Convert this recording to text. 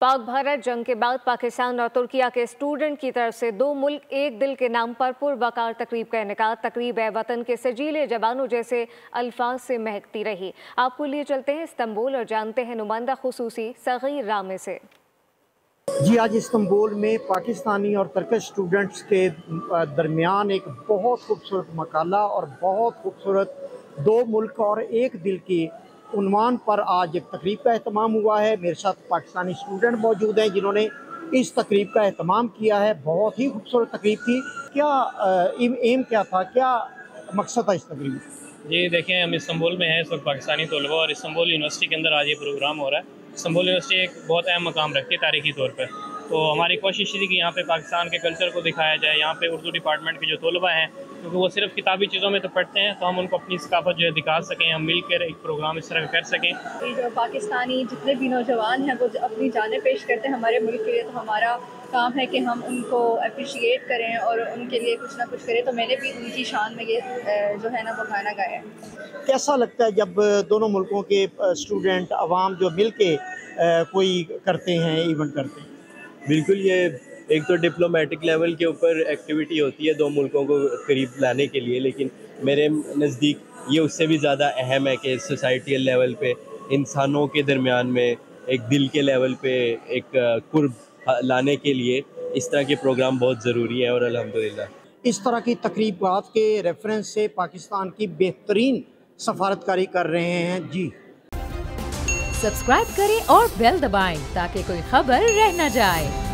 पाक भारत जंग के बाद पाकिस्तान और तुर्किया के स्टूडेंट की तरफ से दो मुल्क एक दिल के नाम पर पुरवकार तकरीब का इनेकाद। तकरीब वतन के सजीले जवानों जैसे अल्फाज से महकती रही। आपको लिए चलते हैं इस्तांबुल और जानते हैं नुमाइंदा खुसूसी सगीर रामे से। जी, आज इस्तांबुल में पाकिस्तानी और तुर्किश स्टूडेंट्स के दरमियान एक बहुत खूबसूरत मकाला और बहुत खूबसूरत दो मुल्क और एक दिल की उन्वान पर आज एक तकरीब का एहतमाम हुआ है। मेरे साथ पाकिस्तानी स्टूडेंट मौजूद हैं जिन्होंने इस तकरीब का एहतमाम किया है। बहुत ही खूबसूरत तकरीब थी। क्या एम क्या था, क्या मकसद था इस तकरीब? जी देखिए, हम इस्तांबुल में हैं इस वक्त पाकिस्तानी तलबा और इस्तांबुल यूनिवर्सिटी के अंदर आज ये प्रोग्राम हो रहा है। इस्तांबुल यूनिवर्सिटी एक बहुत अहम मकाम रखती है तारीखी तौर पर, तो हमारी कोशिश थी कि यहाँ पे पाकिस्तान के कल्चर को दिखाया जाए। यहाँ पे उर्दू डिपार्टमेंट के जो तलबा हैं, क्योंकि वो सिर्फ किताबी चीज़ों में तो पढ़ते हैं, तो हम उनको अपनी सकाफत जो है दिखा सकें, हम मिल कर एक प्रोग्राम इस तरह कर सकें। जो पाकिस्तानी जितने भी नौजवान हैं वो अपनी जानें पेश करते हैं हमारे मुल्क के लिए, तो हमारा काम है कि हम उनको अप्रिशिएट करें और उनके लिए कुछ ना कुछ करें। तो मैंने भी उनकी शान में ये जो है ना वो गाना गाया है। कैसा लगता है जब दोनों मुल्कों के स्टूडेंट अवाम जो मिल के कोई करते हैं, इवेंट करते हैं? बिल्कुल, ये एक तो डिप्लोमेटिक लेवल के ऊपर एक्टिविटी होती है दो मुल्कों को करीब लाने के लिए, लेकिन मेरे नज़दीक ये उससे भी ज़्यादा अहम है कि सोसाइटियल लेवल पे इंसानों के दरमियान में एक दिल के लेवल पे एक कुर्ब लाने के लिए इस तरह के प्रोग्राम बहुत ज़रूरी है। और अल्हम्दुलिल्लाह इस तरह की तकरीबात के रेफरेंस से पाकिस्तान की बेहतरीन सफारतकारी कर रहे हैं। जी, सब्सक्राइब करें और बेल दबाएं ताकि कोई खबर रह न जाए।